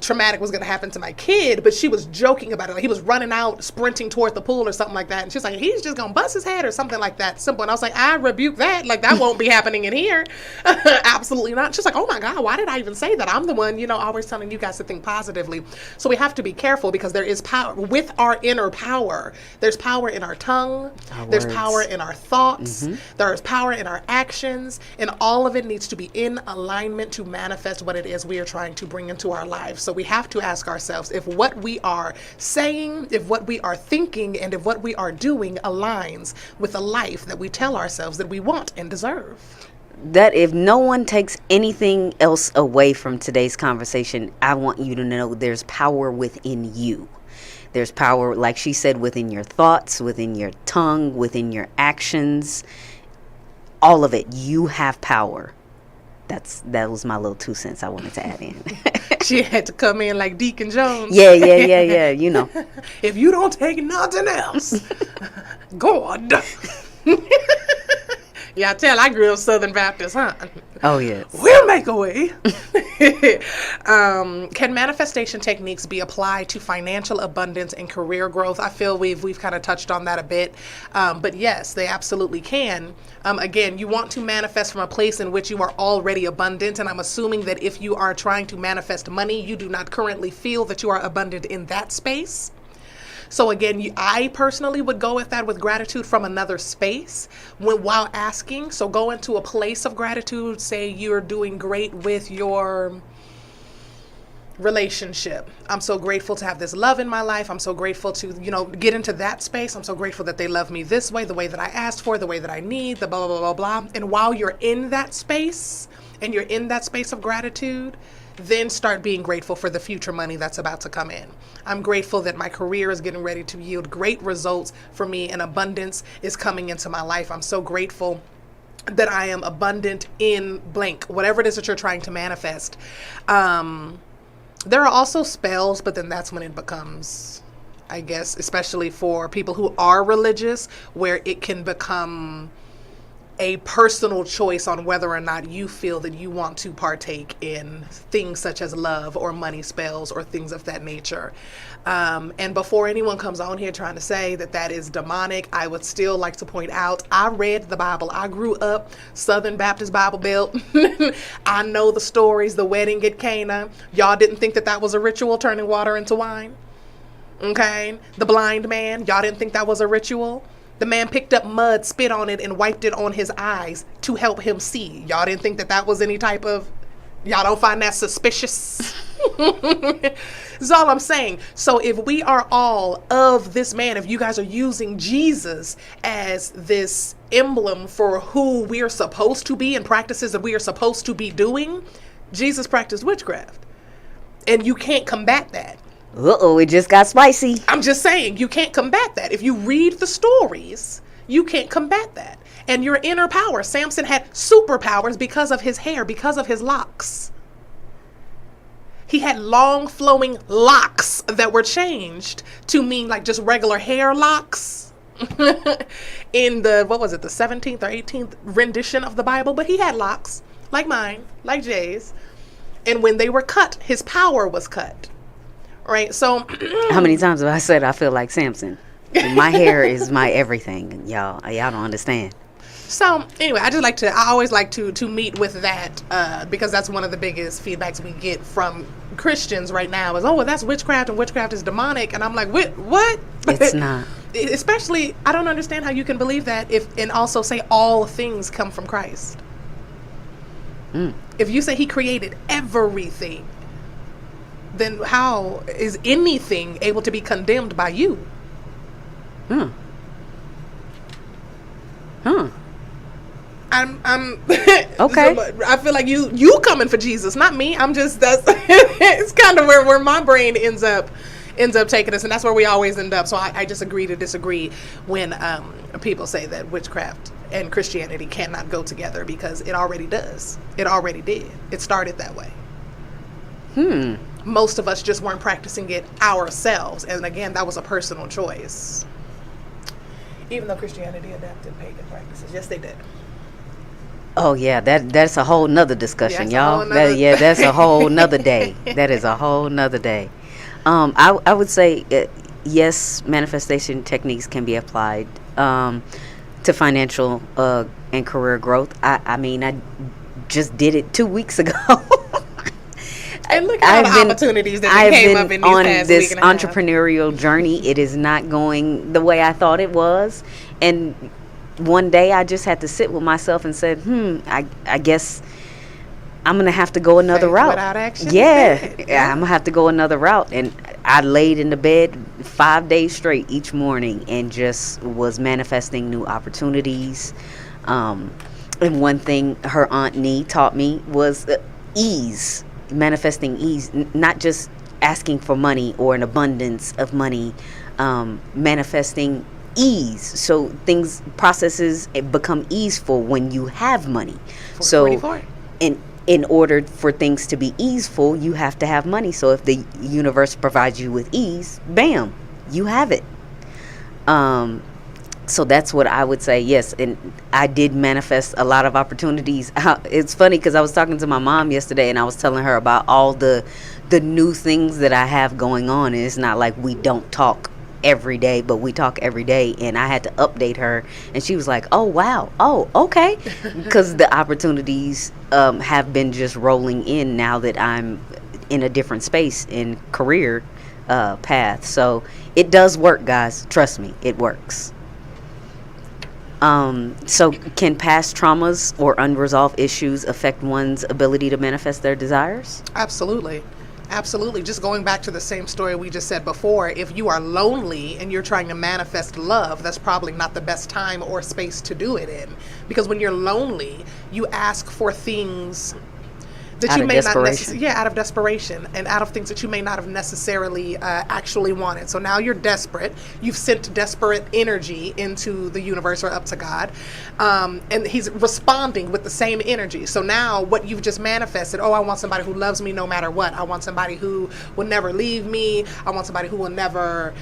Speaker 2: traumatic was going to happen to my kid, but she was joking about it. Like he was running out, sprinting toward the pool or something like that, and she's like, he's just going to bust his head or something like that. Simple. And I was like, I rebuke that. Like that won't be happening in here. Absolutely not. She's like, oh my God, why did I even say that? I'm the one, always telling you guys to think positively. So we have to be careful, because there is power with our inner power. There's power in our tongue. There's power in our thoughts. Mm-hmm. There's power in our actions, and all of it needs to be in alignment to manifest what it is we are trying to bring into our lives. So we have to ask ourselves if what we are saying, if what we are thinking, and if what we are doing aligns with the life that we tell ourselves that we want and deserve.
Speaker 3: That if no one takes anything else away from today's conversation, I want you to know there's power within you. There's power, like she said, within your thoughts, within your tongue, within your actions. All of it. You have power. That was my little 2 cents I wanted to add in.
Speaker 2: She had to come in like Deacon Jones.
Speaker 3: Yeah.
Speaker 2: If you don't take nothing else, God. Yeah, I tell. I grew up Southern Baptist, huh?
Speaker 3: Oh, yes.
Speaker 2: We'll make a way. Can manifestation techniques be applied to financial abundance and career growth? I feel we've kind of touched on that a bit, but yes, they absolutely can. Again, you want to manifest from a place in which you are already abundant, and I'm assuming that if you are trying to manifest money, you do not currently feel that you are abundant in that space. So again, I personally would go with that with gratitude from another space while asking. So go into a place of gratitude. Say you're doing great with your relationship. I'm so grateful to have this love in my life. I'm so grateful to, get into that space. I'm so grateful that they love me this way, the way that I asked for, the way that I need, the blah, blah, blah, blah, blah. And while you're in that space and you're in that space of gratitude, then start being grateful for the future money that's about to come in. I'm grateful that my career is getting ready to yield great results for me and abundance is coming into my life. I'm so grateful that I am abundant in blank, whatever it is that you're trying to manifest. There are also spells, but then that's when it becomes, I guess, especially for people who are religious, where it can become a personal choice on whether or not you feel that you want to partake in things such as love or money spells or things of that nature. And before anyone comes on here trying to say that that is demonic, I would still like to point out, I read the Bible. I grew up Southern Baptist Bible Belt. I know the stories, the wedding at Cana. Y'all didn't think that that was a ritual, turning water into wine? Okay. The blind man, y'all didn't think that was a ritual? The man picked up mud, spit on it, and wiped it on his eyes to help him see. Y'all didn't think that that was any type of... Y'all don't find that suspicious? That's all I'm saying. So if we are all of this man, if you guys are using Jesus as this emblem for who we are supposed to be and practices that we are supposed to be doing, Jesus practiced witchcraft. And you can't combat that.
Speaker 3: Uh-oh, it just got spicy.
Speaker 2: I'm just saying, you can't combat that. If you read the stories, you can't combat that. And your inner power. Samson had superpowers because of his hair, because of his locks. He had long flowing locks that were changed to mean like just regular hair locks in the, the 17th or 18th rendition of the Bible. But he had locks like mine, like Jay's. And when they were cut, his power was cut. Right, so
Speaker 3: how many times have I said I feel like Samson? My hair is my everything, y'all don't understand.
Speaker 2: So anyway, I always like to meet with that because that's one of the biggest feedbacks we get from Christians right now is, oh, well, that's witchcraft and witchcraft is demonic. And I'm like, what?
Speaker 3: It's not.
Speaker 2: Especially, I don't understand how you can believe that and also say all things come from Christ. If you say he created everything, then how is anything able to be condemned by you? I'm
Speaker 3: okay.
Speaker 2: So, I feel like you coming for Jesus, not me. I'm just it's kind of where my brain ends up taking us, and that's where we always end up. So I just agree to disagree when people say that witchcraft and Christianity cannot go together, because it already does. It already did. It started that way. Most of us just weren't practicing it ourselves. And again, that was a personal choice. Even though Christianity adapted pagan practices. Yes, they did.
Speaker 3: Oh, yeah, that's a whole nother discussion, y'all. That's a whole nother day. That is a whole nother day. I would say, yes, manifestation techniques can be applied to financial and career growth. I mean, I just did it 2 weeks ago.
Speaker 2: And look at all the opportunities that came up in these past week and a half.
Speaker 3: I've been on this entrepreneurial journey. It is not going the way I thought it was. And one day I just had to sit with myself and said, I guess I'm going to have to go another route.
Speaker 2: Without action?
Speaker 3: Yeah, I'm going to have to go another route. And I laid in the bed 5 days straight each morning and just was manifesting new opportunities. And one thing her Aunt Nee taught me was ease. Manifesting ease, not just asking for money or an abundance of money, manifesting ease. So processes become easeful when you have money. So in order for things to be easeful, you have to have money. So if the universe provides you with ease, bam, you have it. So that's what I would say. Yes, and I did manifest a lot of opportunities. It's funny because I was talking to my mom yesterday, and I was telling her about all the new things that I have going on. And it's not like we don't talk every day, but we talk every day. And I had to update her, and she was like, "Oh wow, oh okay," because the opportunities have been just rolling in now that I'm in a different space in career path. So it does work, guys. Trust me, it works. So can past traumas or unresolved issues affect one's ability to manifest their desires?
Speaker 2: Absolutely. Absolutely. Just going back to the same story we just said before, if you are lonely and you're trying to manifest love, that's probably not the best time or space to do it in. Because when you're lonely, you ask for things that you may not necessarily, out of desperation, and out of things that you may not have necessarily actually wanted. So now you're desperate. You've sent desperate energy into the universe or up to God, and he's responding with the same energy. So now what you've just manifested, I want somebody who loves me no matter what. I want somebody who will never leave me. I want somebody who will never,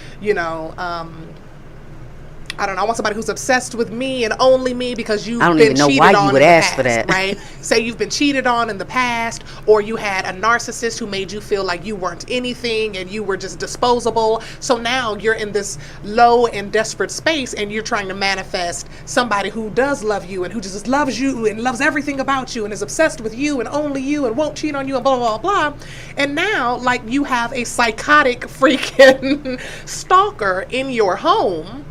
Speaker 2: I don't know. I want somebody who's obsessed with me and only me because you've been cheated on. I don't even know why you would ask for that. Right? Say you've been cheated on in the past, or you had a narcissist who made you feel like you weren't anything and you were just disposable. So now you're in this low and desperate space, and you're trying to manifest somebody who does love you and who just loves you and loves everything about you and is obsessed with you and only you and won't cheat on you and blah, blah, blah, blah. And now, like, you have a psychotic freaking stalker in your home,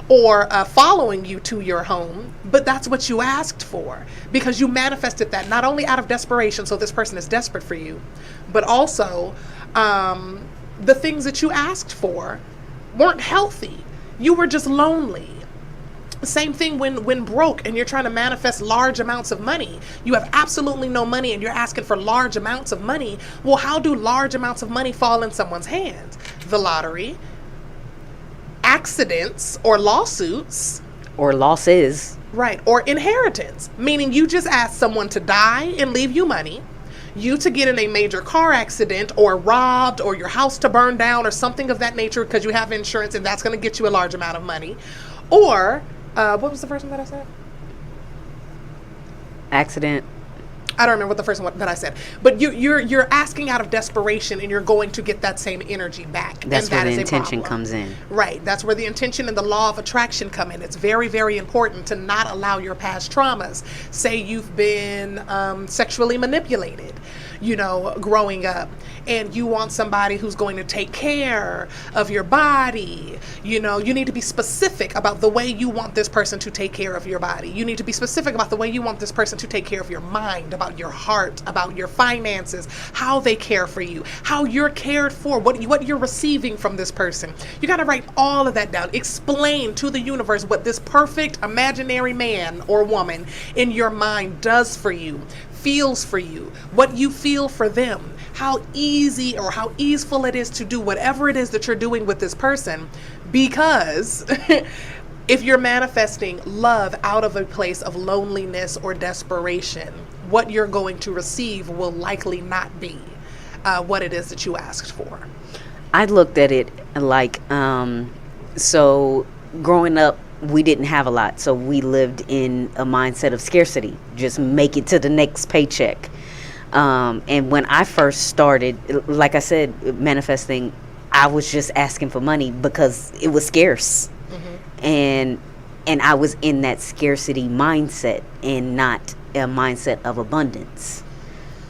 Speaker 2: or following you to your home, but that's what you asked for because you manifested that not only out of desperation, so this person is desperate for you, but also the things that you asked for weren't healthy. You were just lonely. Same thing when broke and you're trying to manifest large amounts of money. You have absolutely no money and you're asking for large amounts of money. Well, how do large amounts of money fall in someone's hands? The lottery, accidents or lawsuits,
Speaker 3: or losses,
Speaker 2: right, or inheritance, meaning you just ask someone to die and leave you money, you to get in a major car accident or robbed, or your house to burn down or something of that nature because you have insurance and that's going to get you a large amount of money. Or what was the first one that I said?
Speaker 3: Accident.
Speaker 2: I don't remember what the first one that I said, but you're asking out of desperation, and you're going to get that same energy back.
Speaker 3: That's where the intention comes in.
Speaker 2: Right. That's where the intention and the law of attraction come in. It's very, very important to not allow your past traumas. Say you've been sexually manipulated, growing up, and you want somebody who's going to take care of your body. You need to be specific about the way you want this person to take care of your body. You need to be specific about the way you want this person to take care of your mind, about your heart, about your finances, how they care for you, how you're cared for, what you're receiving from this person. You got to write all of that down. Explain to the universe what this perfect imaginary man or woman in your mind does for you, feels for you, what you feel for them, how easy or how easeful it is to do whatever it is that you're doing with this person, because if you're manifesting love out of a place of loneliness or desperation, what you're going to receive will likely not be what it is that you asked for.
Speaker 3: I looked at it like, so growing up, we didn't have a lot, so we lived in a mindset of scarcity. Just make it to the next paycheck. And when I first started, like I said, manifesting, I was just asking for money because it was scarce. Mm-hmm. And I was in that scarcity mindset and not a mindset of abundance.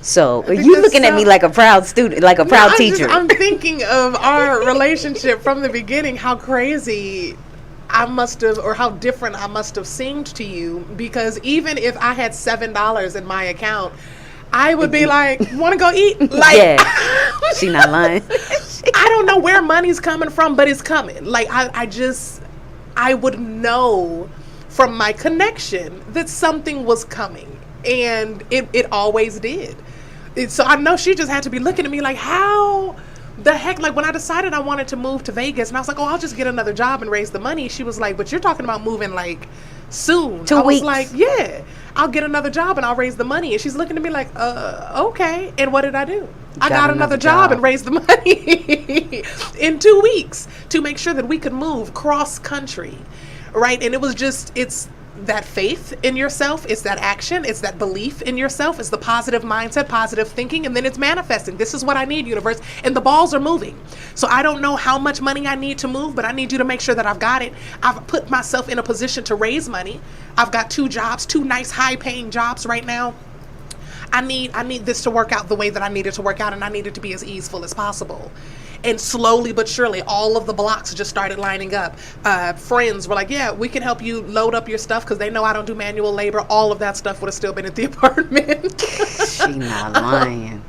Speaker 3: So you looking at me like a proud student, like a proud teacher.
Speaker 2: I'm thinking of our relationship from the beginning, how crazy I must have, or how different I must have seemed to you, because even if I had $7 in my account, I would be like, want to go eat? Like,
Speaker 3: yeah, she not lying.
Speaker 2: I don't know where money's coming from, but it's coming. Like, I would know from my connection that something was coming, and it always did. So I know she just had to be looking at me like, how the heck? Like, when I decided I wanted to move to Vegas, and I was like, I'll just get another job and raise the money. She was like, but you're talking about moving like soon.
Speaker 3: 2 weeks.
Speaker 2: I was like, yeah, I'll get another job and I'll raise the money. And she's looking at me like, okay. And what did I do? I got another job and raised the money in 2 weeks to make sure that we could move cross country. right? And it was just, it's that faith in yourself, it's that action, it's that belief in yourself, it's the positive mindset, positive thinking, and then it's manifesting. This is what I need, universe, and the balls are moving. So I don't know how much money I need to move, but I need you to make sure that I've got it. I've put myself in a position to raise money. I've got 2 jobs, 2 nice high-paying jobs right now. I need this to work out the way that I need it to work out, and I need it to be as easeful as possible. And slowly but surely, all of the blocks just started lining up. Friends were like, yeah, we can help you load up your stuff, because they know I don't do manual labor. All of that stuff would have still been at the apartment.
Speaker 3: She not lying.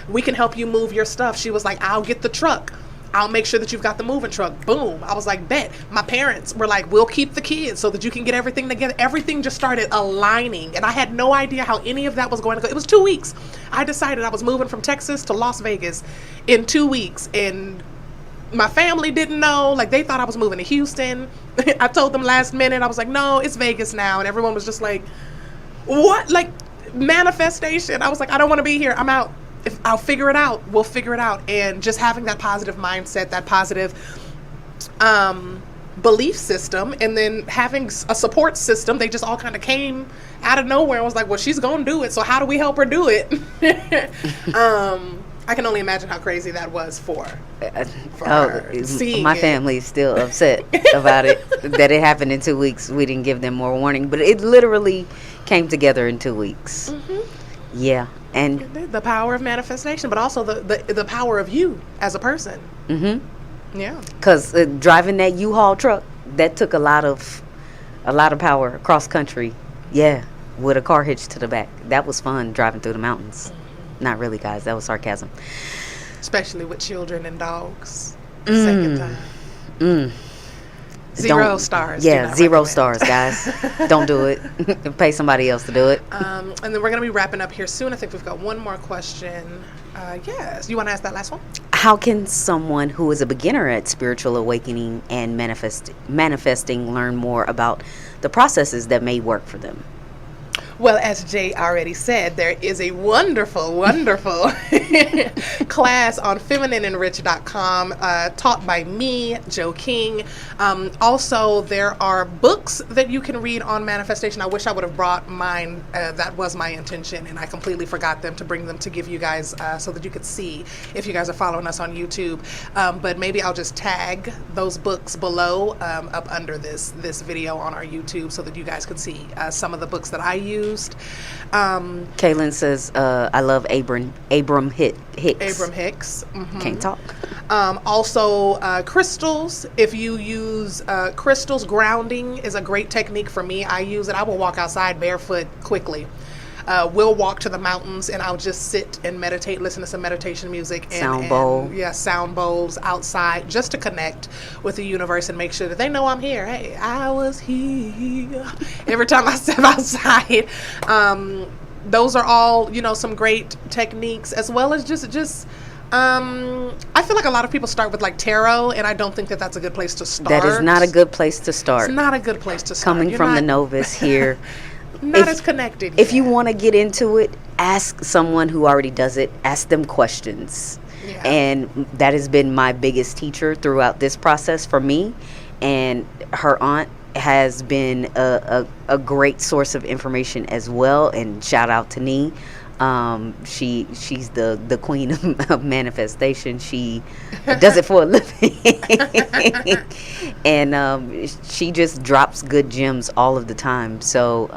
Speaker 2: We can help you move your stuff. She was like, I'll get the truck. I'll make sure that you've got the moving truck. Boom. I was like, bet. My parents were like, we'll keep the kids so that you can get everything together. Everything just started aligning. And I had no idea how any of that was going to go. It was 2 weeks. I decided I was moving from Texas to Las Vegas in 2 weeks. And my family didn't know. Like, they thought I was moving to Houston. I told them last minute. I was like, no, it's Vegas now. And everyone was just like, what? Like, manifestation. I was like, I don't want to be here. I'm out. If I'll figure it out, we'll figure it out. And just having that positive mindset, that positive belief system, and then having a support system, they just all kind of came out of nowhere and was like, well, she's going to do it, so how do we help her do it? I can only imagine how crazy that was for her. Seeing
Speaker 3: my family is still upset about it, that it happened in 2 weeks. We didn't give them more warning, but it literally came together in 2 weeks. Mm-hmm. Yeah. And
Speaker 2: the power of manifestation, but also the power of you as a person. Mm-hmm. Yeah. Because
Speaker 3: driving that U-Haul truck, that took a lot of power cross country. Yeah, with a car hitched to the back. That was fun, driving through the mountains. Mm-hmm. Not really, guys. That was sarcasm.
Speaker 2: Especially with children and dogs. Second time. 0 stars.
Speaker 3: Yeah, 0 stars, guys. Don't do it. Pay somebody else to do it.
Speaker 2: And then we're going to be wrapping up here soon. I think we've got one more question. Yes. You want to ask that last one?
Speaker 3: How can someone who is a beginner at spiritual awakening and manifesting learn more about the processes that may work for them?
Speaker 2: Well, as Jay already said, there is a wonderful, wonderful class on feminineandrich.com taught by me, Joe King. Also, there are books that you can read on manifestation. I wish I would have brought mine. That was my intention, and I completely forgot them to bring them to give you guys so that you could see if you guys are following us on YouTube. But maybe I'll just tag those books below up under this video on our YouTube so that you guys could see some of the books that I use.
Speaker 3: Kaylin says, I love Abram Hicks.
Speaker 2: Abram Hicks. Mm-hmm.
Speaker 3: Can't talk.
Speaker 2: Also, crystals. If you use crystals, grounding is a great technique for me. I use it. I will walk outside barefoot quickly. We'll walk to the mountains and I'll just sit and meditate, listen to some meditation music.
Speaker 3: Sound bowl.
Speaker 2: Yeah, sound bowls outside just to connect with the universe and make sure that they know I'm here. Hey, I was here. Every time I step outside. Those are all, some great techniques, as well as just I feel like a lot of people start with like tarot, and I don't think that that's a good place to start.
Speaker 3: That is not a good place to start.
Speaker 2: It's not a good place to start.
Speaker 3: Coming from the novice here.
Speaker 2: Not as connected.
Speaker 3: If you want to get into it, ask someone who already does it. Ask them questions. Yeah. And that has been my biggest teacher throughout this process for me. And her aunt has been a great source of information as well. And shout out to Nee. She's the queen of manifestation. She does it for a living. And she just drops good gems all of the time. So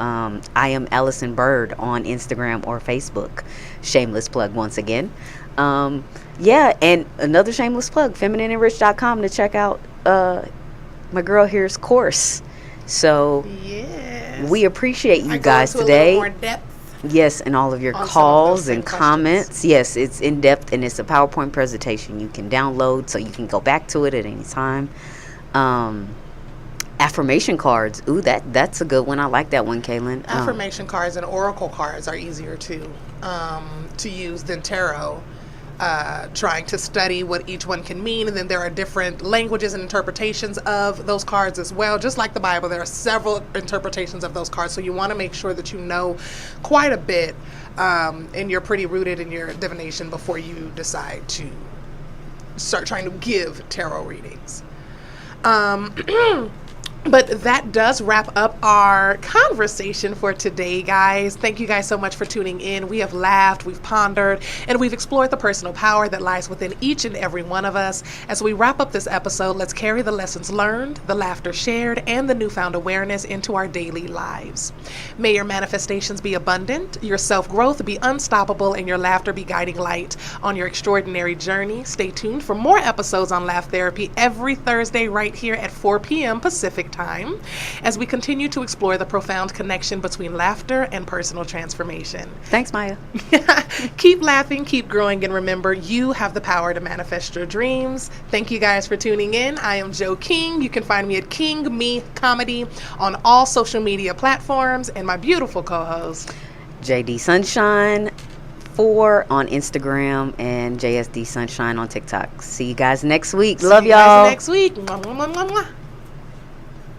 Speaker 3: I am Allison Bird on Instagram or Facebook. Shameless plug once again. Yeah, and another shameless plug, feminineandrich.com to check out my girl here's course. So yes. We appreciate you guys today.
Speaker 2: More depth.
Speaker 3: Yes, and all of your calls and comments. Questions. Yes, it's in depth and it's a PowerPoint presentation you can download so you can go back to it at any time. Affirmation cards. Ooh, that's a good one. I like that one, Kaylin.
Speaker 2: Affirmation cards and oracle cards are easier to use than tarot. Trying to study what each one can mean, and then there are different languages and interpretations of those cards as well. Just like the Bible, there are several interpretations of those cards, so you want to make sure that you know quite a bit, and you're pretty rooted in your divination before you decide to start trying to give tarot readings. But that does wrap up our conversation for today, guys. Thank you guys so much for tuning in. We have laughed, we've pondered, and we've explored the personal power that lies within each and every one of us. As we wrap up this episode, let's carry the lessons learned, the laughter shared, and the newfound awareness into our daily lives. May your manifestations be abundant, your self-growth be unstoppable, and your laughter be guiding light on your extraordinary journey. Stay tuned for more episodes on Laugh Therapy every Thursday right here at 4 p.m. Pacific time as we continue to explore the profound connection between laughter and personal transformation.
Speaker 3: Thanks, Maya.
Speaker 2: Keep laughing, keep growing, and remember, you have the power to manifest your dreams. Thank you guys for tuning in. I am Joe King. You can find me at King Me Comedy on all social media platforms, and my beautiful co-host
Speaker 3: JD Sunshine 4 on Instagram and JSD Sunshine on TikTok. See you guys next week. Love y'all.
Speaker 2: See you guys next week. Mwah, mwah, mwah, mwah.